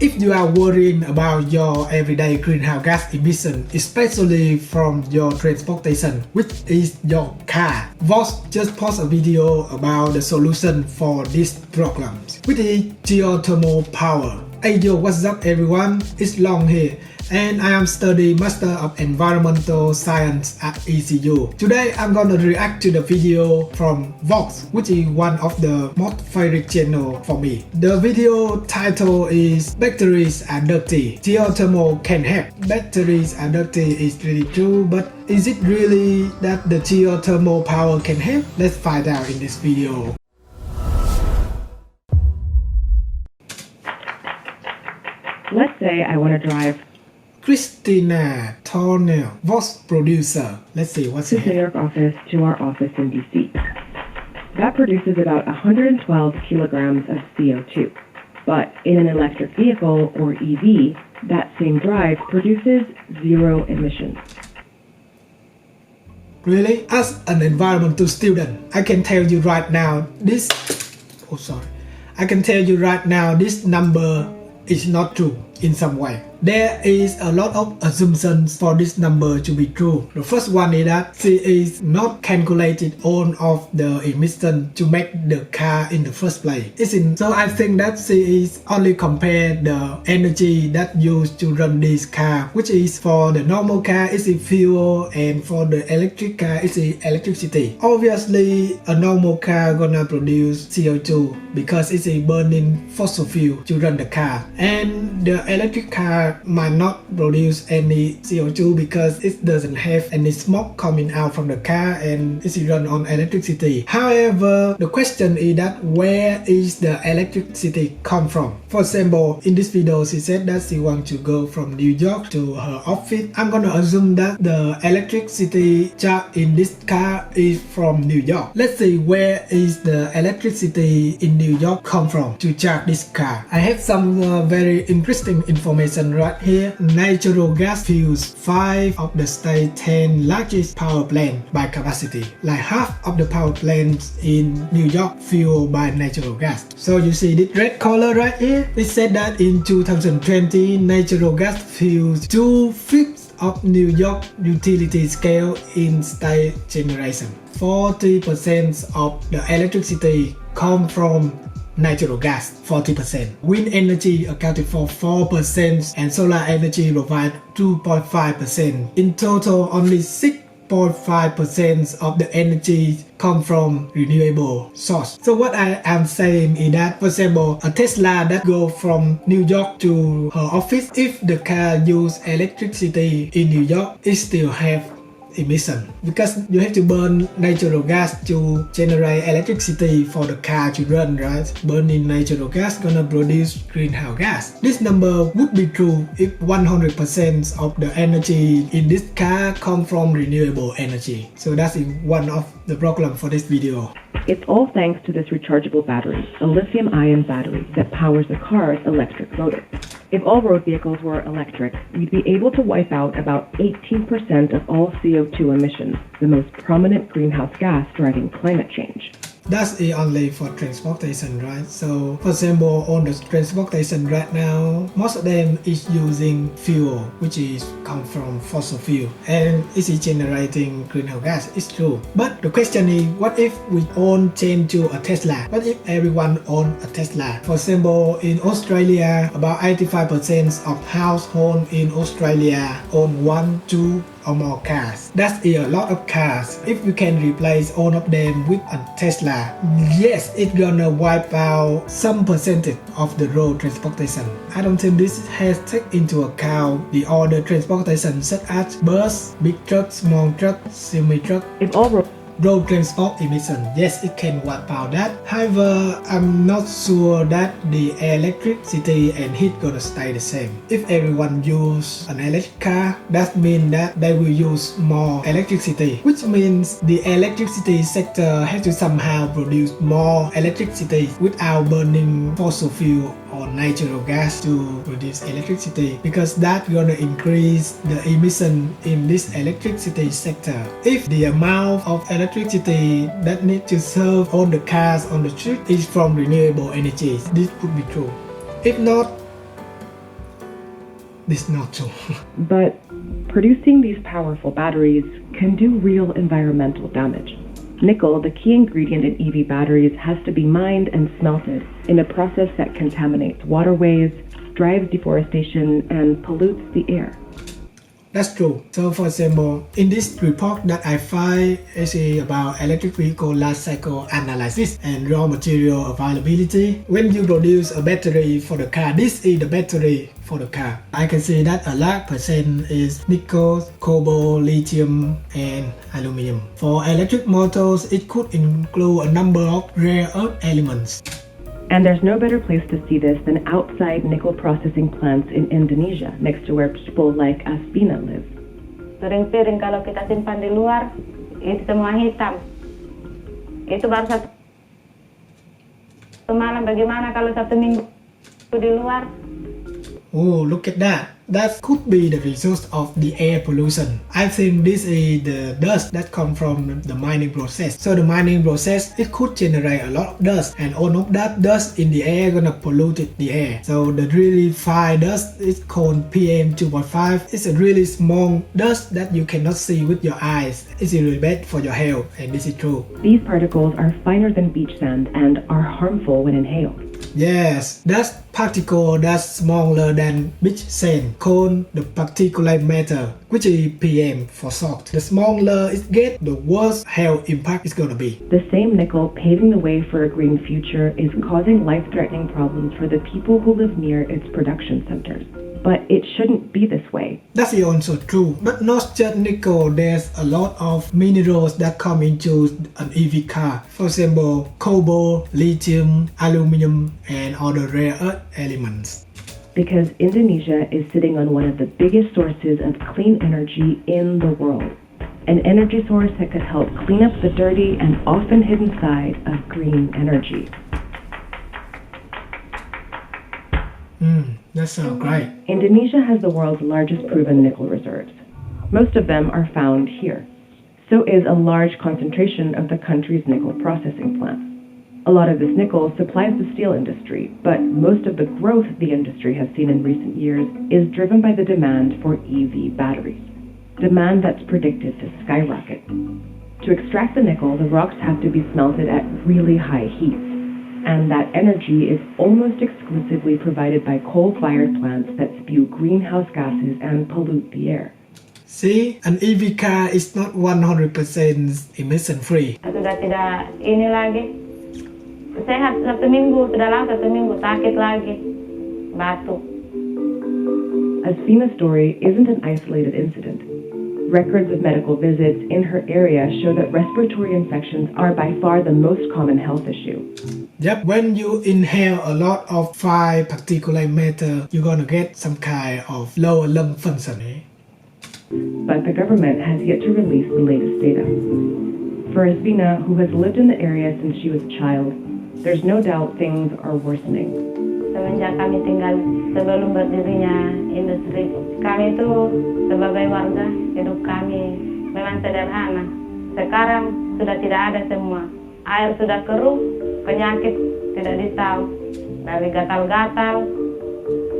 If you are worrying about your everyday greenhouse gas emission, especially from your transportation, which is your car, Vox just posted a video about the solution for these problems, which is geothermal power. Hey yo, what's up everyone? It's Long here, and I am studying Master of Environmental Science at ECU. Today I'm gonna react to the video from Vox, which is one of the most favorite channel for me. The video title is Batteries are dirty, Geothermal can help. Batteries are dirty is really true, but is it really that the geothermal power can help? Let's find out in this video. Let's say I want to drive Christina Tornell, Vox producer. Let's see what's to the New here. York office to our office in DC. That produces about 112 kilograms of CO2. But in an electric vehicle, or EV, that same drive produces zero emissions. Really? As an environmental student, I can tell you right now this number is not true in some way. There is a lot of assumptions for this number to be true. The first one is that she is not calculated all of the emission to make the car in the first place. So I think that she is only compare the energy that used to run this car, which is for the normal car is the fuel, and for the electric car is the electricity. Obviously a normal car gonna produce CO2 because it's a burning fossil fuel to run the car, and the electric car might not produce any CO2 because it doesn't have any smoke coming out from the car and it's run on electricity. However, the question is that where is the electricity come from? For example, in this video she said that she wants to go from New York to her office. I'm gonna assume that the electricity charge in this car is from New York. Let's see where is the electricity in New York come from to charge this car. I have some very interesting information right here. Natural gas fuels 5 of the state's 10 largest power plants by capacity. Like half of the power plants in New York fueled by natural gas. So you see this red color right here? It said that in 2020, natural gas fuels 2/5 of New York utility scale in state generation. 40% of the electricity come from natural gas, 40%. Wind energy accounted for 4% and solar energy provide 2.5%. In total, only 6.5% of the energy come from renewable source. So what I am saying is that, for example, a Tesla that go from New York to her office, if the car use electricity in New York, it still have emission because you have to burn natural gas to generate electricity for the car to run, right? Burning natural gas gonna produce greenhouse gas. This number would be true if 100% of the energy in this car come from renewable energy. So that's one of the problem for this video. It's all thanks to this rechargeable battery, a lithium-ion battery that powers the car's electric motor. If all road vehicles were electric, we'd be able to wipe out about 18% of all CO2 emissions, the most prominent greenhouse gas driving climate change. That's only for transportation, right? So for example, on the transportation right now, most of them is using fuel which is come from fossil fuel and is generating greenhouse gas. It's true, but the question is, what if we all change to a Tesla? What if everyone own a Tesla? For example, in Australia, about 85% of households in Australia own 1, 2 or more cars. That's a lot of cars. If you can replace all of them with a Tesla, yes, it's gonna wipe out some percentage of the road transportation. I don't think this has taken into account the other transportation such as bus, big trucks, small trucks, semi-truck. If all road transport emission, yes, it can wipe out that. However, I'm not sure that the electricity and heat gonna stay the same. If everyone use an electric car, that means that they will use more electricity, which means the electricity sector has to somehow produce more electricity without burning fossil fuel or natural gas to produce electricity, because that's gonna increase the emission in this electricity sector. If the amount of electricity that need to serve all the cars on the street is from renewable energies, this could be true. If not, This is not true. But producing these powerful batteries can do real environmental damage. Nickel, the key ingredient in EV batteries, has to be mined and smelted in a process that contaminates waterways, drives deforestation, and pollutes the air. That's true. So for example, in this report that I find is about electric vehicle life cycle analysis and raw material availability. When you produce a battery for the car, this is the battery for the car. I can see that a large percent is nickel, cobalt, lithium, and aluminum. For electric motors, it could include a number of rare earth elements. And there's no better place to see this than outside nickel processing plants in Indonesia, next to where people like Asbina live. Piring-piring kalau kita simpan di luar, itu semua hitam. Itu baru satu malam, bagaimana kalau satu minggu di luar? Oh, look at that. That could be the result of the air pollution. I think this is the dust that comes from the mining process. So the mining process, it could generate a lot of dust, and all of that dust in the air gonna pollute the air. So the really fine dust is called PM 2.5. It's a really small dust that you cannot see with your eyes. It's really bad for your health, and this is true. These particles are finer than beach sand and are harmful when inhaled. Yes, dust particle that's smaller than beach sand, called the particulate matter, which is PM for short. The smaller it gets, the worse health impact is gonna be. The same nickel paving the way for a green future is causing life-threatening problems for the people who live near its production centers. But it shouldn't be this way. That's also true. But not just nickel, there's a lot of minerals that come into an EV car. For example, cobalt, lithium, aluminum, and other rare earth elements. Because Indonesia is sitting on one of the biggest sources of clean energy in the world. An energy source that could help clean up the dirty and often hidden side of green energy. That sounds great. Indonesia has the world's largest proven nickel reserves. Most of them are found here. So is a large concentration of the country's nickel processing plants. A lot of this nickel supplies the steel industry, but most of the growth the industry has seen in recent years is driven by the demand for EV batteries. Demand that's predicted to skyrocket. To extract the nickel, the rocks have to be smelted at really high heats. And that energy is almost exclusively provided by coal-fired plants that spew greenhouse gases and pollute the air. See, an EV car is not 100% emission-free. Sudah tidak ini lagi. Sehat 1 minggu, sudah lama 1 minggu, sakit lagi, batuk. Asbina's story isn't an isolated incident. Records of medical visits in her area show that respiratory infections are by far the most common health issue. Yep, when you inhale a lot of fine particulate matter, you're gonna get some kind of lower lung function. But the government has yet to release the latest data. For Asbina, who has lived in the area since she was a child, there's no doubt things are worsening. Semenjak kami tinggal sebelum berdirinya industri, kami itu sebagai warga, hidup kami memang sederhana. Sekarang sudah tidak ada semua. Air sudah keruh, penyakit tidak ditahu. Dari gatal-gatal,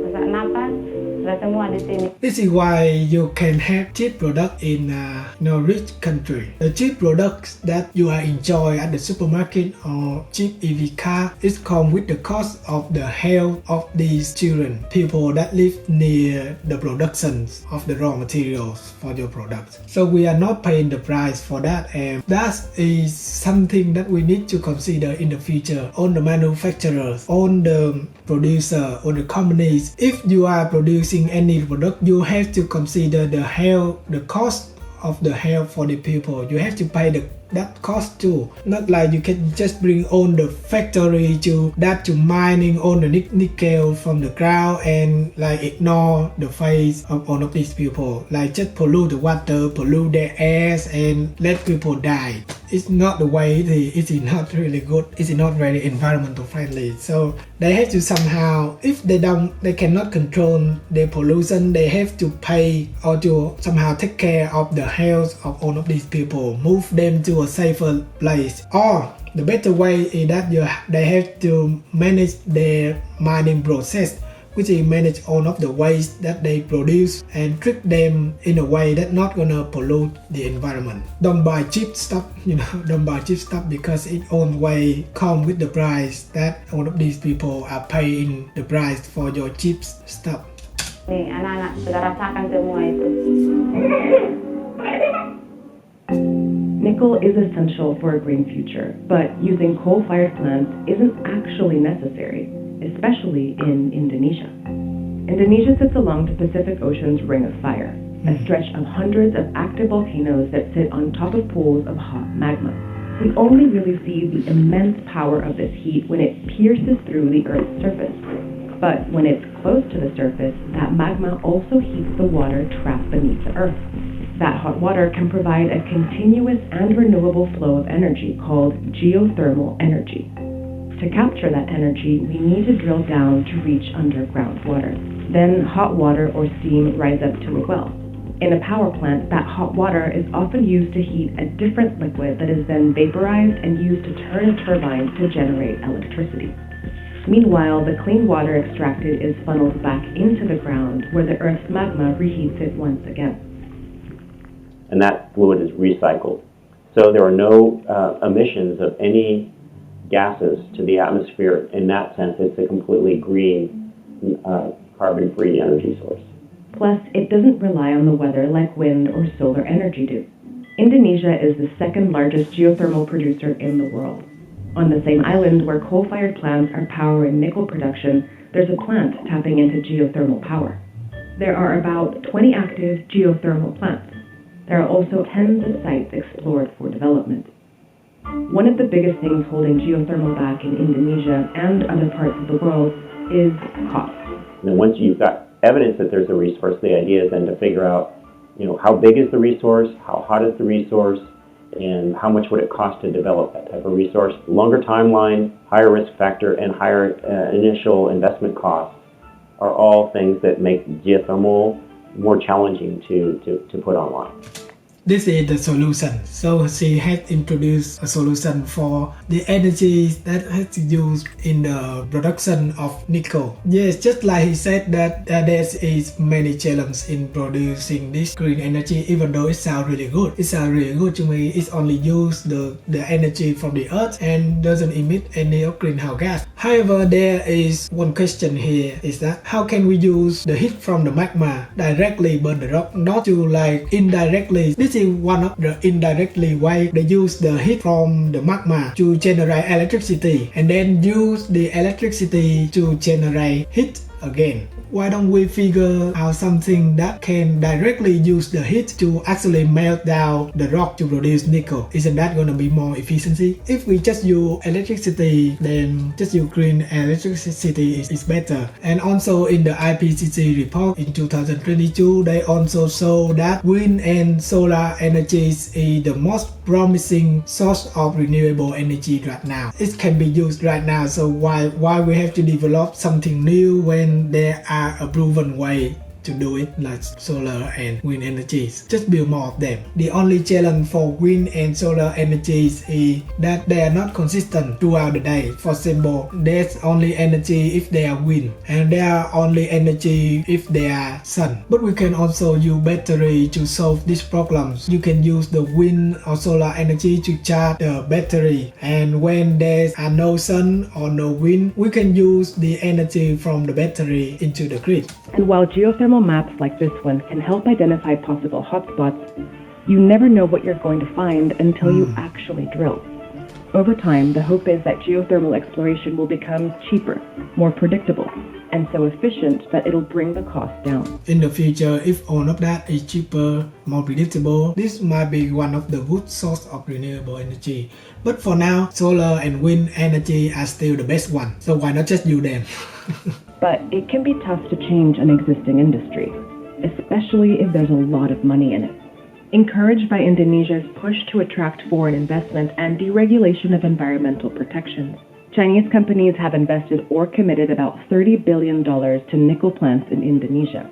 sesak napas, sudah semua di sini. This is why you can have cheap product in rich country. The cheap products that you are enjoy at the supermarket or cheap EV car is come with the cost of the health of these children, people that live near the productions of the raw materials for your products. So we are not paying the price for that, and that is something that we need to consider in the future on the manufacturers, on the producer, on the companies. If you are producing any product, you have to consider the health, the cost of the health for the people. You have to pay that cost too. Not like you can just bring on the factory to mining on the nickel from the ground and like ignore the face of all of these people. Like just pollute the water, pollute their airs and let people die. It's not the way it is not really good. It's not very environmental friendly. So they have to somehow, if they cannot control their pollution, they have to pay or to somehow take care of the health of all of these people, move them to a safer place. Or the better way is that they have to manage their mining process which is manage all of the waste that they produce and treat them in a way that not gonna pollute the environment. Don't buy cheap stuff, don't buy cheap stuff because it always come with the price that all of these people are paying the price for your cheap stuff. Nih, anak-anak sudah rasakan semua itu. Nickel is essential for a green future, but using coal-fired plants isn't actually necessary, especially in Indonesia. Indonesia sits along the Pacific Ocean's Ring of Fire, a stretch of hundreds of active volcanoes that sit on top of pools of hot magma. We only really see the immense power of this heat when it pierces through the Earth's surface. But when it's close to the surface, that magma also heats the water trapped beneath the Earth. That hot water can provide a continuous and renewable flow of energy called geothermal energy. To capture that energy, we need to drill down to reach underground water. Then hot water or steam rise up to a well. In a power plant, that hot water is often used to heat a different liquid that is then vaporized and used to turn a turbine to generate electricity. Meanwhile, the clean water extracted is funneled back into the ground where the Earth's magma reheats it once again. And that fluid is recycled. So there are no emissions of any gases to the atmosphere. In that sense, it's a completely green, carbon-free energy source. Plus, it doesn't rely on the weather like wind or solar energy do. Indonesia is the second largest geothermal producer in the world. On the same island where coal-fired plants are powering nickel production, there's a plant tapping into geothermal power. There are about 20 active geothermal plants. There are also tens of sites explored for development. One of the biggest things holding geothermal back in Indonesia and other parts of the world is cost. And then once you've got evidence that there's a resource, the idea is then to figure out, how big is the resource, how hot is the resource, and how much would it cost to develop that type of resource. Longer timeline, higher risk factor, and higher initial investment costs are all things that make geothermal more challenging to put online. This is the solution. So she has introduced a solution for the energy that has used in the production of nickel. Yes, just like he said that there is many challenges in producing this green energy, even though it sounds really good. It sounds really good to me. It's only use the energy from the earth and doesn't emit any of greenhouse gas. However, there is one question here is that how can we use the heat from the magma directly burn the rock, not to like indirectly. This is one of the indirectly way they use the heat from the magma to generate electricity and then use the electricity to generate heat again. Why don't we figure out something that can directly use the heat to actually melt down the rock to produce nickel? Isn't that going to be more efficiency? If we just use electricity, then just use green electricity is better. And also in the IPCC report in 2022, they also show that wind and solar energies is the most promising source of renewable energy right now. It can be used right now, so why we have to develop something new when there are a proven way to do it like solar and wind energies? Just build more of them. The only challenge for wind and solar energies is that they are not consistent throughout the day. For example, there's only energy if they are wind and there are only energy if they are sun. But we can also use battery to solve these problems. You can use the wind or solar energy to charge the battery, and when there are no sun or no wind, we can use the energy from the battery into the grid. And while geothermal maps like this one can help identify possible hotspots, you never know what you're going to find until you actually drill. Over time, the hope is that geothermal exploration will become cheaper, more predictable, and so efficient that it'll bring the cost down. In the future, if all of that is cheaper, more predictable, this might be one of the good source of renewable energy. But for now, solar and wind energy are still the best one, so why not just use them? But it can be tough to change an existing industry, especially if there's a lot of money in it. Encouraged by Indonesia's push to attract foreign investment and deregulation of environmental protections, Chinese companies have invested or committed about $30 billion to nickel plants in Indonesia,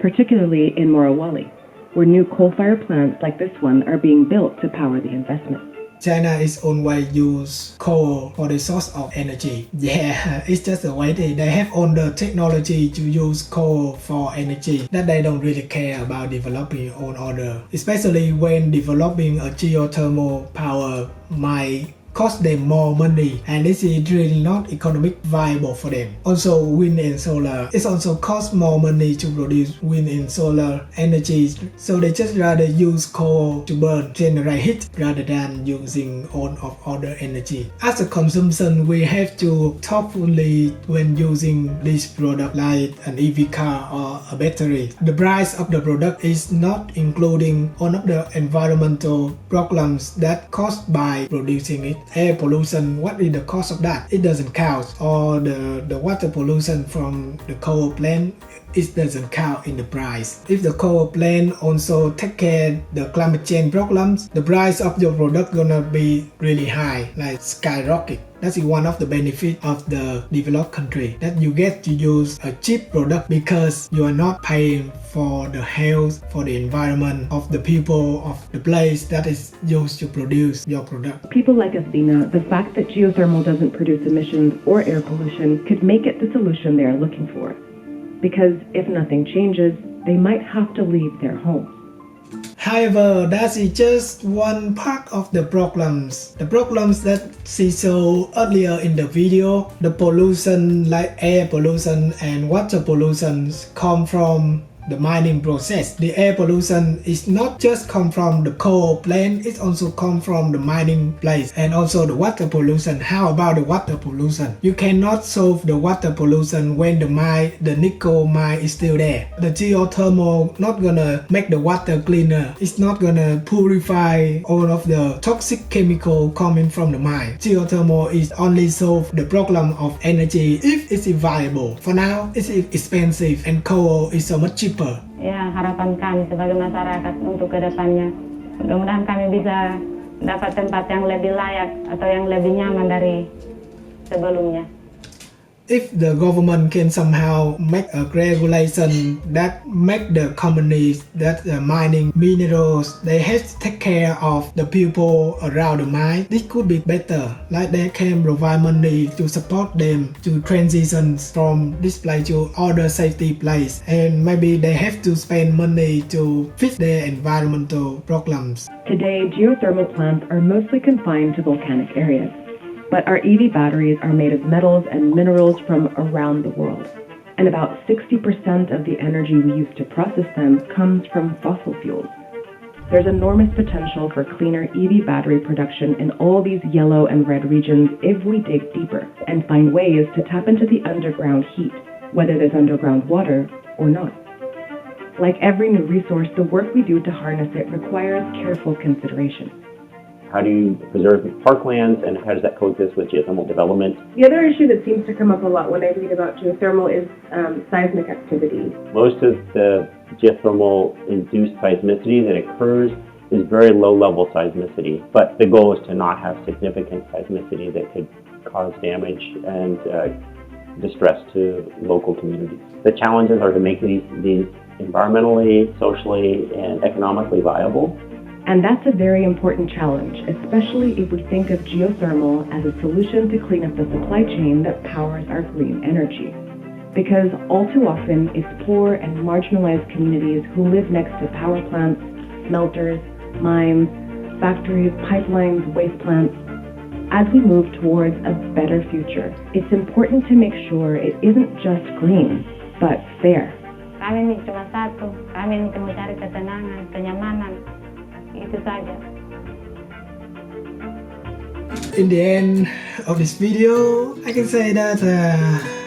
particularly in Morowali, where new coal-fired plants like this one are being built to power the investment. China is always use coal for the source of energy. Yeah, it's just the way they have all the technology to use coal for energy that they don't really care about developing on other. Especially when developing a geothermal power might cost them more money, and this is really not economic viable for them. Also, wind and solar, it also costs more money to produce wind and solar energy, so they just rather use coal to burn, generate heat, rather than using all of other energy. As a consumption, we have to thoughtfully when using this product like an EV car or a battery. The price of the product is not including all of the environmental problems that caused by producing it. Air pollution, what is the cost of that? It doesn't count. Or the water pollution from the coal plant, it doesn't count in the price. If the coal plant also take care the climate change problems, the price of your product gonna be really high, like skyrocket. That's one of the benefits of the developed country, that you get to use a cheap product because you are not paying for the health, for the environment of the people of the place that is used to produce your product. People like Athena, the fact that geothermal doesn't produce emissions or air pollution could make it the solution they are looking for. Because if nothing changes, they might have to leave their homes. However, that is just one part of the problems. The problems that she saw earlier in the video, the pollution like air pollution and water pollution come from the mining process. The air pollution is not just come from the coal plant, it also come from the mining place. And also the water pollution. How about the water pollution? You cannot solve the water pollution when the nickel mine is still there. The geothermal not gonna make the water cleaner. It's not gonna purify all of the toxic chemical coming from the mine. Geothermal is only solve the problem of energy if it's viable. For now, it's expensive and coal is so much cheaper. Ya, harapan kami sebagai masyarakat untuk kedepannya, mudah-mudahan kami bisa dapat tempat yang lebih layak atau yang lebih nyaman dari sebelumnya. If the government can somehow make a regulation that make the companies that are mining minerals, they have to take care of the people around the mine, this could be better. Like they can provide money to support them to transition from this place to other safety place, and maybe they have to spend money to fix their environmental problems. Today, geothermal plants are mostly confined to volcanic areas. But our EV batteries are made of metals and minerals from around the world. And about 60% of the energy we use to process them comes from fossil fuels. There's enormous potential for cleaner EV battery production in all these yellow and red regions if we dig deeper and find ways to tap into the underground heat, whether there's underground water or not. Like every new resource, the work we do to harness it requires careful consideration. How do you preserve parklands, and how does that coexist with geothermal development? The other issue that seems to come up a lot when I read about geothermal is seismic activity. Most of the geothermal-induced seismicity that occurs is very low-level seismicity, but the goal is to not have significant seismicity that could cause damage and distress to local communities. The challenges are to make these environmentally, socially, and economically viable. And that's a very important challenge, especially if we think of geothermal as a solution to clean up the supply chain that powers our green energy. Because all too often, it's poor and marginalized communities who live next to power plants, smelters, mines, factories, pipelines, waste plants. As we move towards a better future, it's important to make sure it isn't just green, but fair. Kami ini cuma satu, kami ini mencari ketenangan, kenyamanan. Itu saja. In the end of this video, I can say that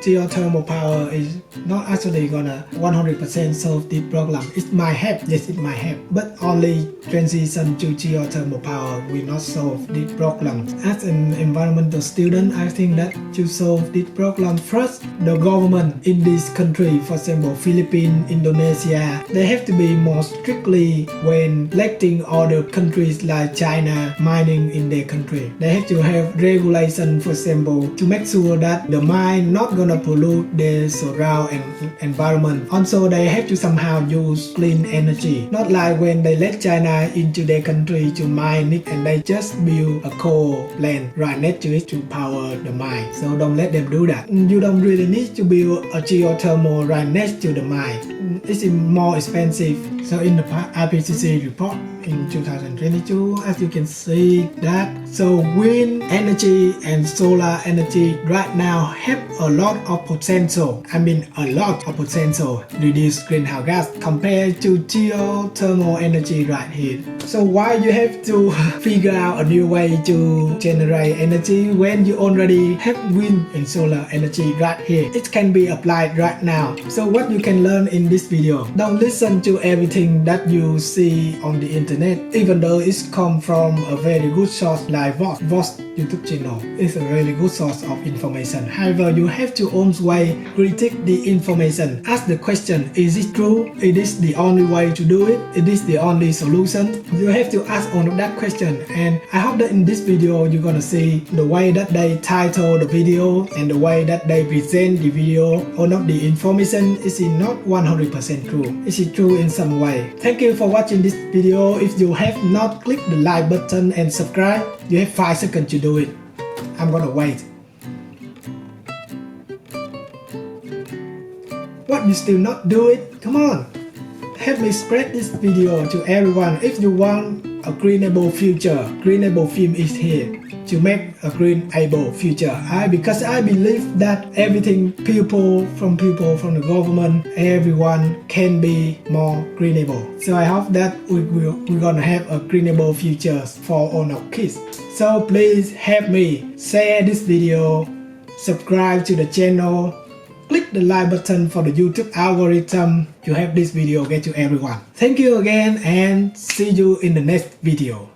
geothermal power is not actually gonna 100% solve the problem. It might help, yes it might help, but only transition to geothermal power will not solve the problem. As an environmental student, I think that to solve this problem, first the government in this country, for example Philippines, Indonesia, they have to be more strictly when letting other countries like China mining in their country. They have to have regulation, for example, to make sure that the mine not gonna not pollute their surround environment. Also, they have to somehow use clean energy. Not like when they let China into their country to mine it and they just build a coal plant right next to it to power the mine. So don't let them do that. You don't really need to build a geothermal right next to the mine. It's more expensive. So in the IPCC report in 2022, as you can see that, so wind energy and solar energy right now have a lot of potential. I mean a lot of potential reduce greenhouse gas compared to geothermal energy right here. So why you have to figure out a new way to generate energy when you already have wind and solar energy right here? It can be applied right now. So what you can learn in this video, don't listen to everything that you see on the internet, even though it's come from a very good source like Vox YouTube channel. It's a really good source of information. However, you have to always critique the information. Ask the question, is it true? Is this the only way to do it? Is this the only solution? You have to ask all of that question. And I hope that in this video you're gonna see the way that they title the video and the way that they present the video. All of the information is not 100% true. Is it true in some way? Thank you for watching this video. If you have not clicked the like button and subscribe, you have 5 seconds to do it. I'm gonna wait. What, you still not do it? Come on, help me spread this video to everyone. If you want a greenable future, Greenable Film is here to make a greenable future. Because I believe that everything people from the government, everyone can be more greenable. So I hope that we're gonna have a greenable future for all our kids. So please help me share this video, subscribe to the channel, click the like button for the YouTube algorithm to have this video get to everyone. Thank you again and see you in the next video.